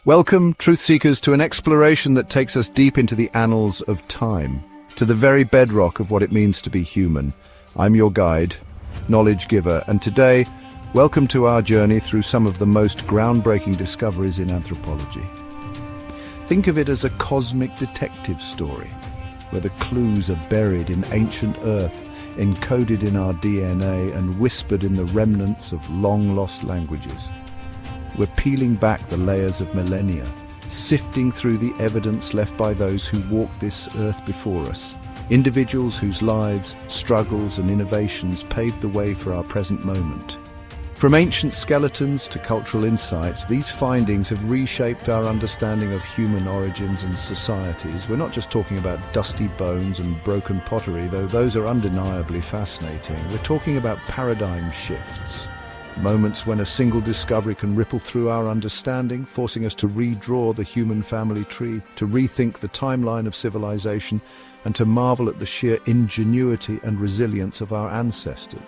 Welcome, truth seekers, to an exploration that takes us deep into the annals of time, to the very bedrock of what it means to be human. I'm your guide, knowledge giver, and today, welcome to our journey through some of the most groundbreaking discoveries in anthropology. Think of it as a cosmic detective story, where the clues are buried in ancient earth, encoded in our DNA and whispered in the remnants of long-lost languages. We're peeling back the layers of millennia, sifting through the evidence left by those who walked this earth before us, individuals whose lives, struggles and innovations paved the way for our present moment. From ancient skeletons to cultural insights, these findings have reshaped our understanding of human origins and societies. We're not just talking about dusty bones and broken pottery, though those are undeniably fascinating. We're talking about paradigm shifts. Moments when a single discovery can ripple through our understanding, forcing us to redraw the human family tree, to rethink the timeline of civilization, and to marvel at the sheer ingenuity and resilience of our ancestors.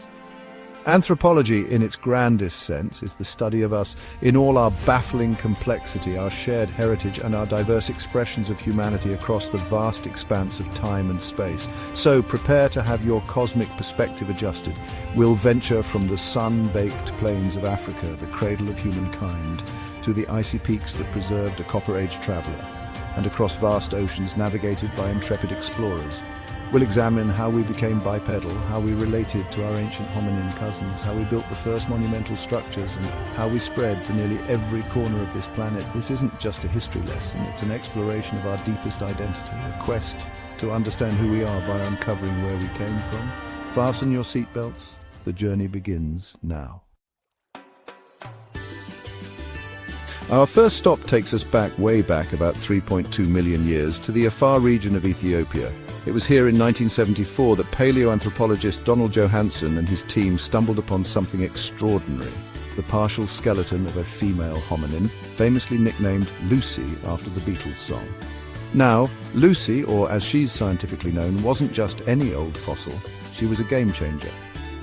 Anthropology, in its grandest sense, is the study of us in all our baffling complexity, our shared heritage, and our diverse expressions of humanity across the vast expanse of time and space. So prepare to have your cosmic perspective adjusted. We'll venture from the sun-baked plains of Africa, the cradle of humankind, to the icy peaks that preserved a Copper Age traveler, and across vast oceans navigated by intrepid explorers. We'll examine how we became bipedal, how we related to our ancient hominin cousins, how we built the first monumental structures, and how we spread to nearly every corner of this planet. This isn't just a history lesson, it's an exploration of our deepest identity, a quest to understand who we are by uncovering where we came from. Fasten your seatbelts, the journey begins now. Our first stop takes us way back about 3.2 million years to the Afar region of Ethiopia. It was here in 1974 that paleoanthropologist Donald Johanson and his team stumbled upon something extraordinary, the partial skeleton of a female hominin, famously nicknamed Lucy after the Beatles song. Now, Lucy, or as she's scientifically known, wasn't just any old fossil, she was a game changer.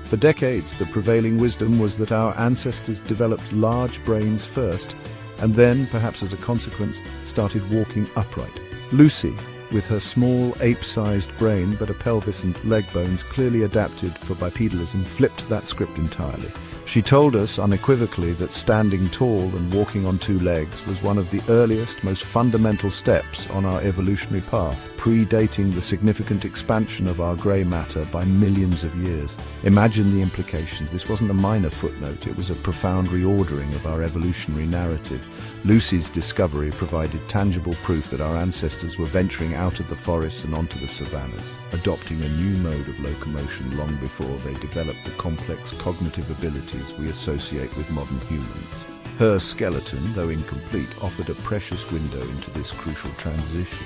For decades, the prevailing wisdom was that our ancestors developed large brains first, and then, perhaps as a consequence, started walking upright. Lucy, with her small ape-sized brain but a pelvis and leg bones clearly adapted for bipedalism, flipped that script entirely. She told us unequivocally that standing tall and walking on two legs was one of the earliest, most fundamental steps on our evolutionary path, predating the significant expansion of our grey matter by millions of years. Imagine the implications. This wasn't a minor footnote, it was a profound reordering of our evolutionary narrative. Lucy's discovery provided tangible proof that our ancestors were venturing out of the forests and onto the savannas, adopting a new mode of locomotion long before they developed the complex cognitive abilities we associate with modern humans. Her skeleton, though incomplete, offered a precious window into this crucial transition.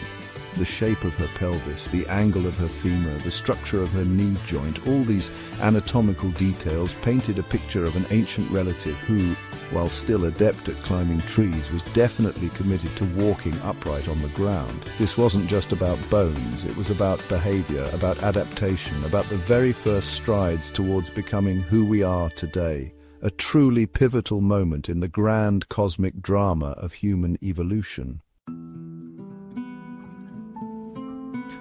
The shape of her pelvis, the angle of her femur, the structure of her knee joint, all these anatomical details painted a picture of an ancient relative who, while still adept at climbing trees, was definitely committed to walking upright on the ground. This wasn't just about bones, it was about behavior, about adaptation, about the very first strides towards becoming who we are today. A truly pivotal moment in the grand cosmic drama of human evolution.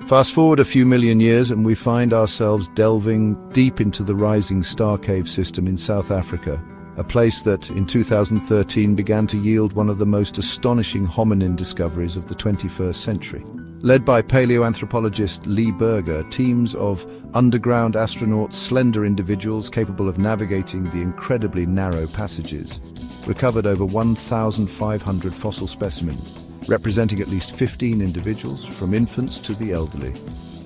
Fast forward a few million years and we find ourselves delving deep into the rising star cave system in South Africa, a place that, in 2013, began to yield one of the most astonishing hominin discoveries of the 21st century. Led by paleoanthropologist Lee Berger, teams of underground astronauts, slender individuals capable of navigating the incredibly narrow passages, recovered over 1,500 fossil specimens, representing at least 15 individuals, from infants to the elderly.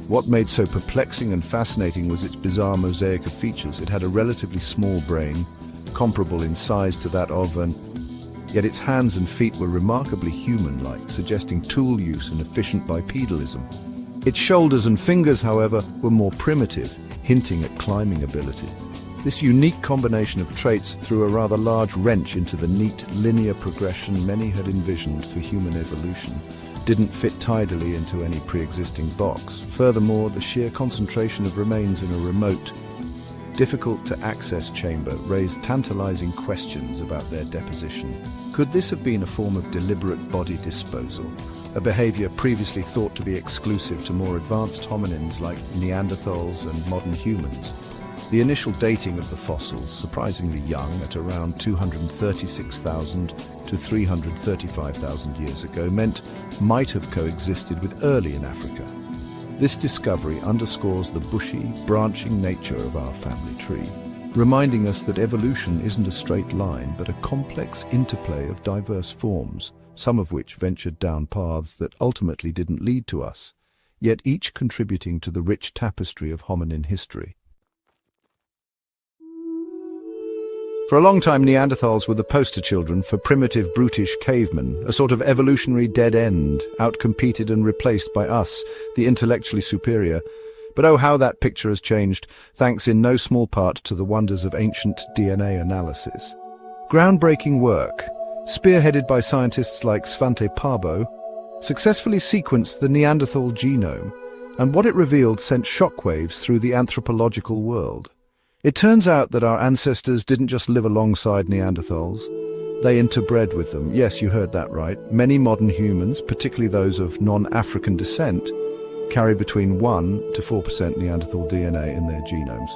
What made so perplexing and fascinating was its bizarre mosaic of features. It had a relatively small brain, comparable in size to that of an... Yet its hands and feet were remarkably human-like, suggesting tool use and efficient bipedalism. Its shoulders and fingers, however, were more primitive, hinting at climbing abilities. This unique combination of traits threw a rather large wrench into the neat, linear progression many had envisioned for human evolution. Didn't fit tidily into any pre-existing box. Furthermore, the sheer concentration of remains in a remote, difficult-to-access chamber raised tantalizing questions about their deposition. Could this have been a form of deliberate body disposal, a behavior previously thought to be exclusive to more advanced hominins like Neanderthals and modern humans? The initial dating of the fossils, surprisingly young at around 236,000 to 335,000 years ago, meant might have coexisted with early in Africa. This discovery underscores the bushy, branching nature of our family tree, reminding us that evolution isn't a straight line but a complex interplay of diverse forms, some of which ventured down paths that ultimately didn't lead to us, yet each contributing to the rich tapestry of hominin history. For a long time, Neanderthals were the poster children for primitive, brutish cavemen, a sort of evolutionary dead end, outcompeted and replaced by us, the intellectually superior. But oh, how that picture has changed, thanks in no small part to the wonders of ancient DNA analysis. Groundbreaking work, spearheaded by scientists like Svante Pääbo, successfully sequenced the Neanderthal genome, and what it revealed sent shockwaves through the anthropological world. It turns out that our ancestors didn't just live alongside Neanderthals, they interbred with them. Yes, you heard that right. Many modern humans, particularly those of non-African descent, carry between 1 to 4% Neanderthal DNA in their genomes.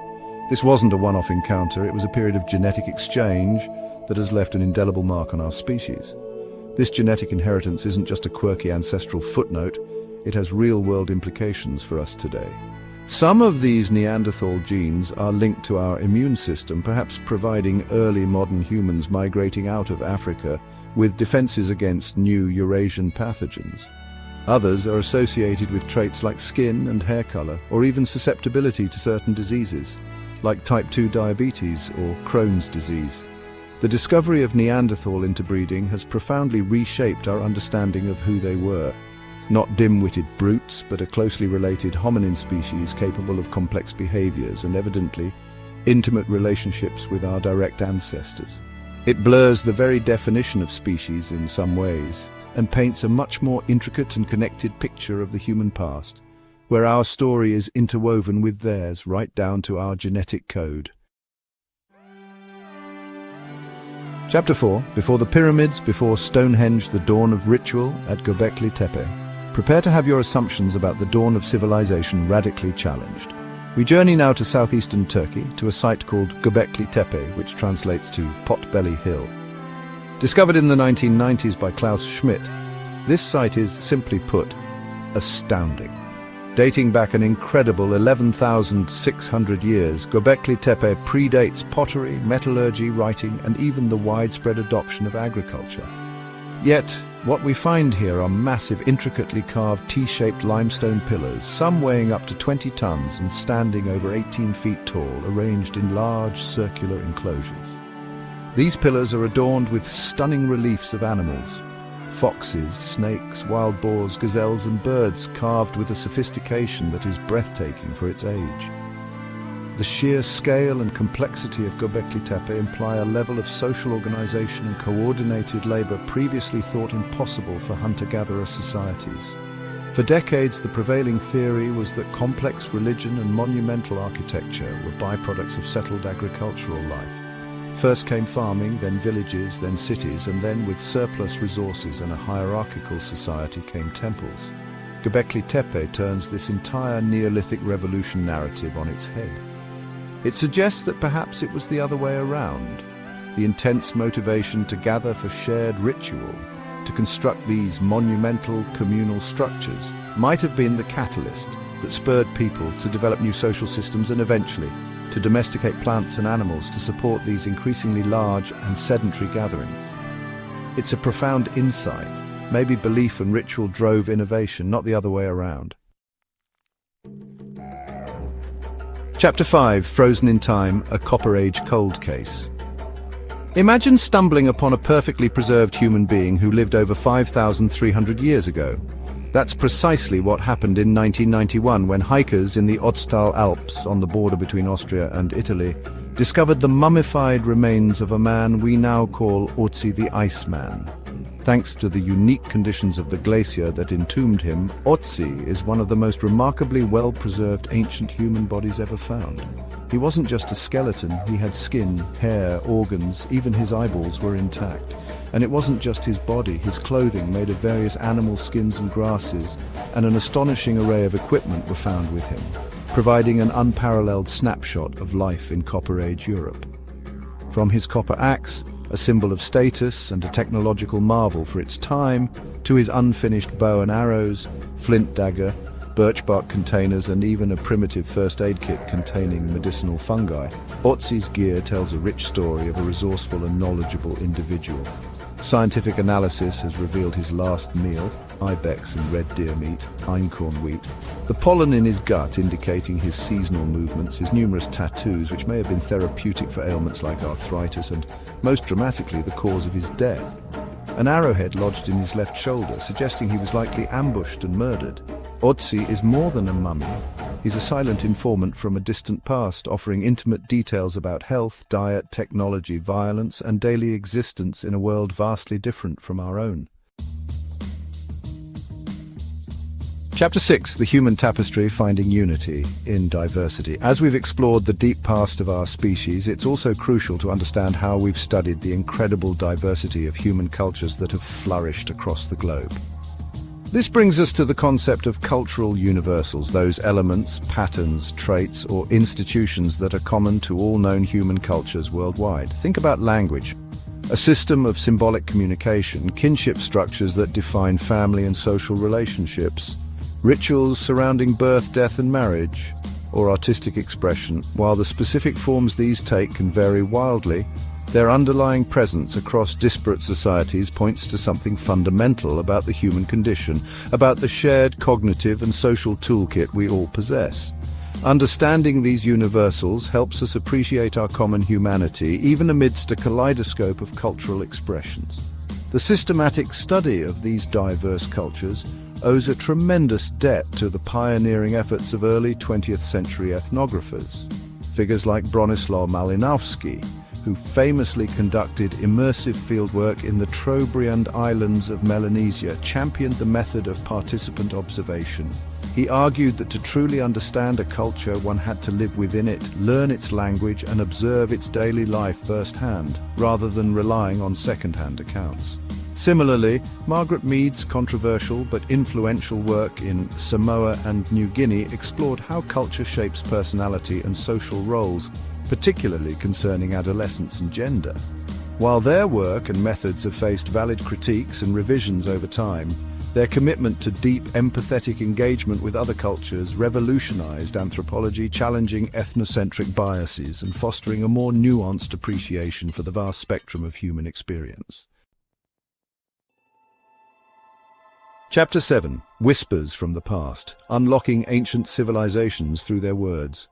This wasn't a one-off encounter, it was a period of genetic exchange that has left an indelible mark on our species. This genetic inheritance isn't just a quirky ancestral footnote, it has real-world implications for us today. Some of these Neanderthal genes are linked to our immune system, perhaps providing early modern humans migrating out of Africa with defenses against new Eurasian pathogens. Others are associated with traits like skin and hair color, or even susceptibility to certain diseases, like type 2 diabetes or Crohn's disease. The discovery of Neanderthal interbreeding has profoundly reshaped our understanding of who they were. Not dim-witted brutes, but a closely related hominin species capable of complex behaviors and evidently intimate relationships with our direct ancestors. It blurs the very definition of species in some ways and paints a much more intricate and connected picture of the human past, where our story is interwoven with theirs right down to our genetic code. Chapter 4. Before the Pyramids, before Stonehenge, the dawn of ritual at Göbekli Tepe. Prepare to have your assumptions about the dawn of civilization radically challenged. We journey now to southeastern Turkey, to a site called Göbekli Tepe, which translates to Potbelly Hill. Discovered in the 1990s by Klaus Schmidt, this site is, simply put, astounding. Dating back an incredible 11,600 years, Göbekli Tepe predates pottery, metallurgy, writing, and even the widespread adoption of agriculture. Yet, what we find here are massive, intricately carved T-shaped limestone pillars, some weighing up to 20 tons and standing over 18 feet tall, arranged in large circular enclosures. These pillars are adorned with stunning reliefs of animals: foxes, snakes, wild boars, gazelles and birds, carved with a sophistication that is breathtaking for its age. The sheer scale and complexity of Göbekli Tepe imply a level of social organization and coordinated labor previously thought impossible for hunter-gatherer societies. For decades, the prevailing theory was that complex religion and monumental architecture were byproducts of settled agricultural life. First came farming, then villages, then cities, and then, with surplus resources and a hierarchical society, came temples. Göbekli Tepe turns this entire Neolithic revolution narrative on its head. It suggests that perhaps it was the other way around. The intense motivation to gather for shared ritual, to construct these monumental communal structures, might have been the catalyst that spurred people to develop new social systems and eventually to domesticate plants and animals to support these increasingly large and sedentary gatherings. It's a profound insight. Maybe belief and ritual drove innovation, not the other way around. Chapter 5. Frozen in Time, a Copper Age Cold Case. Imagine stumbling upon a perfectly preserved human being who lived over 5,300 years ago. That's precisely what happened in 1991 when hikers in the Ötztal Alps, on the border between Austria and Italy, discovered the mummified remains of a man we now call Ötzi the Iceman. Thanks to the unique conditions of the glacier that entombed him, Ötzi is one of the most remarkably well-preserved ancient human bodies ever found. He wasn't just a skeleton, he had skin, hair, organs, even his eyeballs were intact. And it wasn't just his body, his clothing made of various animal skins and grasses, and an astonishing array of equipment were found with him, providing an unparalleled snapshot of life in Copper Age Europe. From his copper axe, a symbol of status and a technological marvel for its time, to his unfinished bow and arrows, flint dagger, birch bark containers, and even a primitive first aid kit containing medicinal fungi, Otzi's gear tells a rich story of a resourceful and knowledgeable individual. Scientific analysis has revealed his last meal, ibex and red deer meat, einkorn wheat, the pollen in his gut indicating his seasonal movements, his numerous tattoos which may have been therapeutic for ailments like arthritis, and most dramatically the cause of his death. An arrowhead lodged in his left shoulder, suggesting he was likely ambushed and murdered. Otzi is more than a mummy. He's a silent informant from a distant past, offering intimate details about health, diet, technology, violence, and daily existence in a world vastly different from our own. Chapter 6, The Human Tapestry, Finding Unity in Diversity. As we've explored the deep past of our species, it's also crucial to understand how we've studied the incredible diversity of human cultures that have flourished across the globe. This brings us to the concept of cultural universals, those elements, patterns, traits, or institutions that are common to all known human cultures worldwide. Think about language, a system of symbolic communication, kinship structures that define family and social relationships, rituals surrounding birth, death, and marriage, or artistic expression. While the specific forms these take can vary wildly, their underlying presence across disparate societies points to something fundamental about the human condition, about the shared cognitive and social toolkit we all possess. Understanding these universals helps us appreciate our common humanity, even amidst a kaleidoscope of cultural expressions. The systematic study of these diverse cultures owes a tremendous debt to the pioneering efforts of early 20th century ethnographers. Figures like Bronislaw Malinowski, who famously conducted immersive fieldwork in the Trobriand Islands of Melanesia, championed the method of participant observation. He argued that to truly understand a culture, one had to live within it, learn its language, and observe its daily life firsthand, rather than relying on second-hand accounts. Similarly, Margaret Mead's controversial but influential work in Samoa and New Guinea explored how culture shapes personality and social roles, particularly concerning adolescence and gender. While their work and methods have faced valid critiques and revisions over time, their commitment to deep, empathetic engagement with other cultures revolutionized anthropology, challenging ethnocentric biases and fostering a more nuanced appreciation for the vast spectrum of human experience. Chapter 7, Whispers from the Past, Unlocking Ancient Civilizations Through Their Words.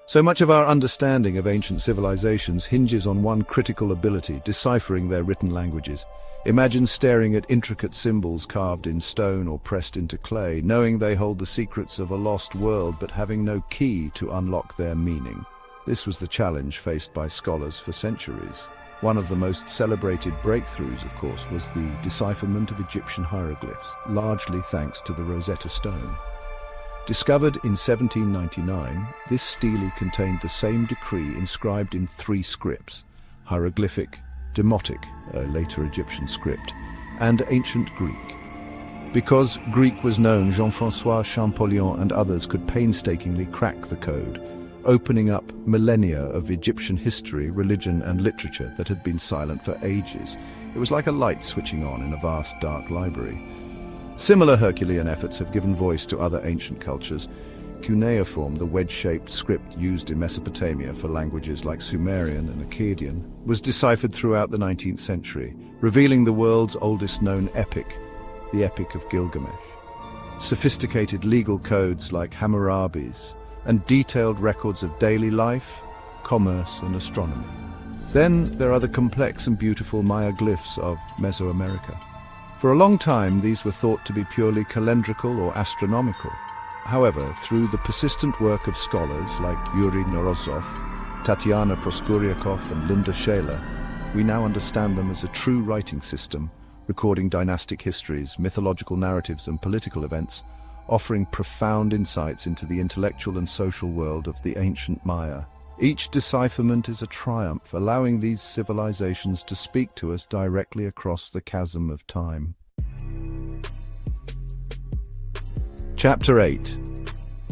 So much of our understanding of ancient civilizations hinges on one critical ability, deciphering their written languages. Imagine staring at intricate symbols carved in stone or pressed into clay, knowing they hold the secrets of a lost world but having no key to unlock their meaning. This was the challenge faced by scholars for centuries. One of the most celebrated breakthroughs, of course, was the decipherment of Egyptian hieroglyphs, largely thanks to the Rosetta Stone. Discovered in 1799, this stele contained the same decree inscribed in 3 scripts: hieroglyphic, Demotic, a later Egyptian script, and ancient Greek. Because Greek was known, Jean-François Champollion and others could painstakingly crack the code, opening up millennia of Egyptian history, religion, and literature that had been silent for ages. It was like a light switching on in a vast, dark library. Similar Herculean efforts have given voice to other ancient cultures. Cuneiform, the wedge-shaped script used in Mesopotamia for languages like Sumerian and Akkadian, was deciphered throughout the 19th century, revealing the world's oldest known epic, the Epic of Gilgamesh. Sophisticated legal codes like Hammurabi's, and detailed records of daily life, commerce, and astronomy. Then there are the complex and beautiful Maya glyphs of Mesoamerica. For a long time, these were thought to be purely calendrical or astronomical. However, through the persistent work of scholars like Yuri Norozov, Tatiana Proskuriakov, and Linda Shaler, we now understand them as a true writing system, recording dynastic histories, mythological narratives, and political events, offering profound insights into the intellectual and social world of the ancient Maya. Each decipherment is a triumph, allowing these civilizations to speak to us directly across the chasm of time. Chapter 8.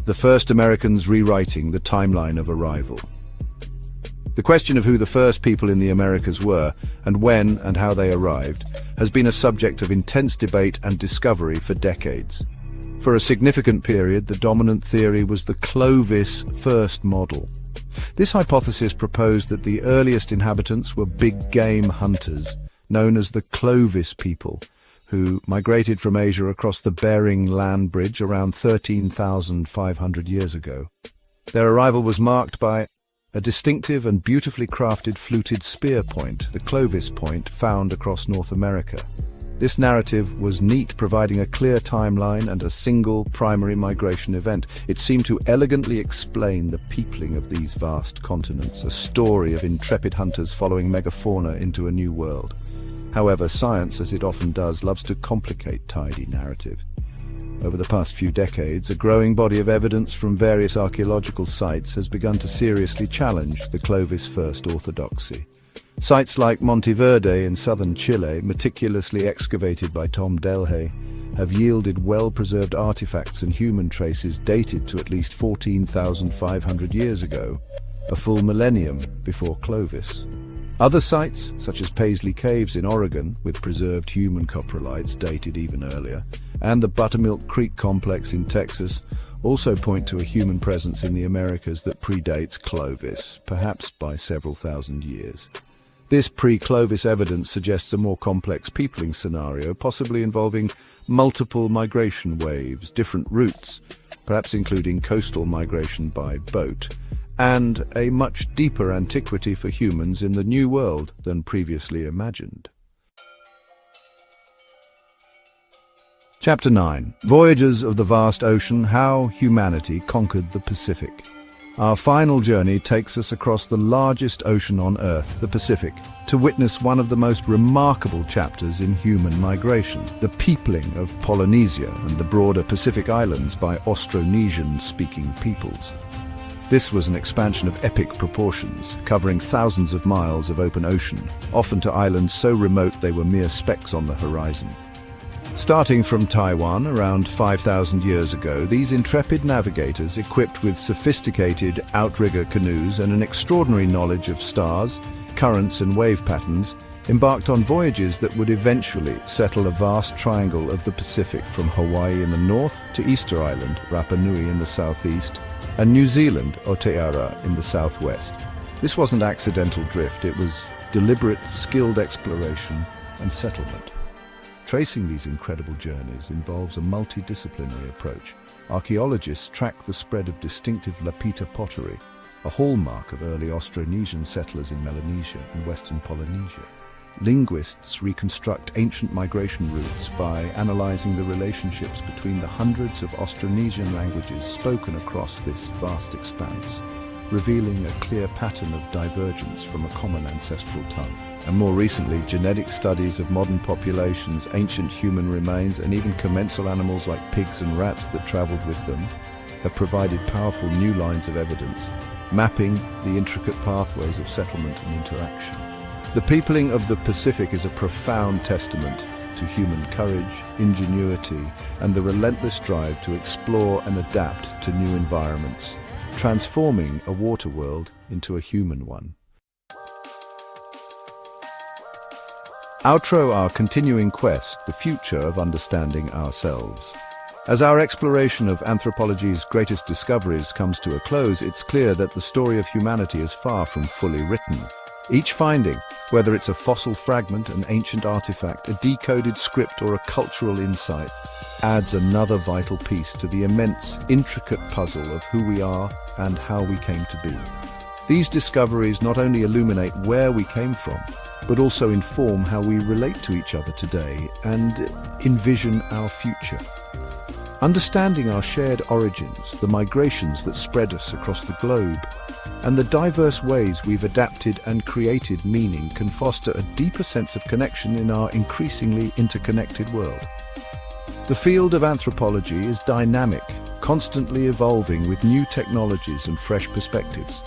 The First Americans Rewriting the Timeline of Arrival. The question of who the first people in the Americas were, and when and how they arrived, has been a subject of intense debate and discovery for decades. For a significant period, the dominant theory was the Clovis first model. This hypothesis proposed that the earliest inhabitants were big game hunters, known as the Clovis people, who migrated from Asia across the Bering Land Bridge around 13,500 years ago. Their arrival was marked by a distinctive and beautifully crafted fluted spear point, the Clovis point, found across North America. This narrative was neat, providing a clear timeline and a single primary migration event. It seemed to elegantly explain the peopling of these vast continents, a story of intrepid hunters following megafauna into a new world. However, science, as it often does, loves to complicate tidy narrative. Over the past few decades, a growing body of evidence from various archaeological sites has begun to seriously challenge the Clovis first orthodoxy. Sites like Monteverde in southern Chile, meticulously excavated by Tom Delhay, have yielded well-preserved artifacts and human traces dated to at least 14,500 years ago, a full millennium before Clovis. Other sites, such as Paisley Caves in Oregon, with preserved human coprolites dated even earlier, and the Buttermilk Creek complex in Texas, also point to a human presence in the Americas that predates Clovis, perhaps by several thousand years. This pre-Clovis evidence suggests a more complex peopling scenario, possibly involving multiple migration waves, different routes, perhaps including coastal migration by boat, and a much deeper antiquity for humans in the New World than previously imagined. Chapter 9. Voyages of the Vast Ocean, How Humanity Conquered the Pacific. Our final journey takes us across the largest ocean on Earth, the Pacific, to witness one of the most remarkable chapters in human migration, the peopling of Polynesia and the broader Pacific Islands by Austronesian-speaking peoples. This was an expansion of epic proportions, covering thousands of miles of open ocean, often to islands so remote they were mere specks on the horizon. Starting from Taiwan around 5,000 years ago, these intrepid navigators, equipped with sophisticated outrigger canoes and an extraordinary knowledge of stars, currents and wave patterns, embarked on voyages that would eventually settle a vast triangle of the Pacific from Hawaii in the north to Easter Island, Rapa Nui in the southeast, and New Zealand, Aotearoa, in the southwest. This wasn't accidental drift, it was deliberate, skilled exploration and settlement. Tracing these incredible journeys involves a multidisciplinary approach. Archaeologists track the spread of distinctive lapita pottery, a hallmark of early Austronesian settlers in Melanesia and western Polynesia. Linguists reconstruct ancient migration routes by analyzing the relationships between the hundreds of Austronesian languages spoken across this vast expanse, revealing a clear pattern of divergence from a common ancestral tongue. And more recently, genetic studies of modern populations, ancient human remains, and even commensal animals like pigs and rats that traveled with them have provided powerful new lines of evidence, mapping the intricate pathways of settlement and interaction. The peopling of the Pacific is a profound testament to human courage, ingenuity, and the relentless drive to explore and adapt to new environments, transforming a water world into a human one. Outro our continuing quest, the future of understanding ourselves. As our exploration of anthropology's greatest discoveries comes to a close, it's clear that the story of humanity is far from fully written. Each finding, whether it's a fossil fragment, an ancient artifact, a decoded script, or a cultural insight, adds another vital piece to the immense, intricate puzzle of who we are and how we came to be. These discoveries not only illuminate where we came from, but also inform how we relate to each other today and envision our future. Understanding our shared origins, the migrations that spread us across the globe, and the diverse ways we've adapted and created meaning can foster a deeper sense of connection in our increasingly interconnected world. The field of anthropology is dynamic, constantly evolving with new technologies and fresh perspectives.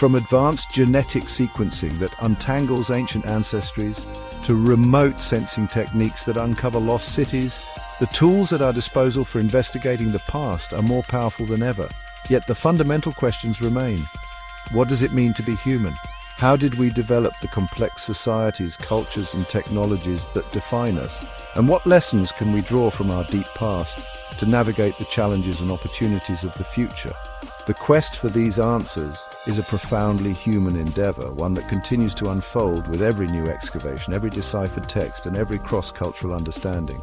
From advanced genetic sequencing that untangles ancient ancestries to remote sensing techniques that uncover lost cities, the tools at our disposal for investigating the past are more powerful than ever. Yet the fundamental questions remain. What does it mean to be human? How did we develop the complex societies, cultures, and technologies that define us? And what lessons can we draw from our deep past to navigate the challenges and opportunities of the future? The quest for these answers is a profoundly human endeavor, one that continues to unfold with every new excavation, every deciphered text, and every cross-cultural understanding.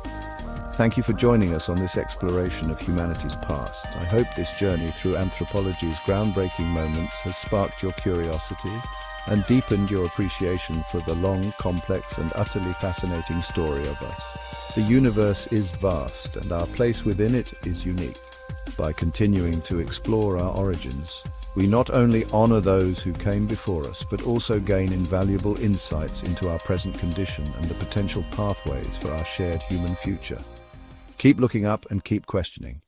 Thank you for joining us on this exploration of humanity's past. I hope this journey through anthropology's groundbreaking moments has sparked your curiosity and deepened your appreciation for the long, complex, and utterly fascinating story of us. The universe is vast, and our place within it is unique. By continuing to explore our origins, we not only honor those who came before us, but also gain invaluable insights into our present condition and the potential pathways for our shared human future. Keep looking up and keep questioning.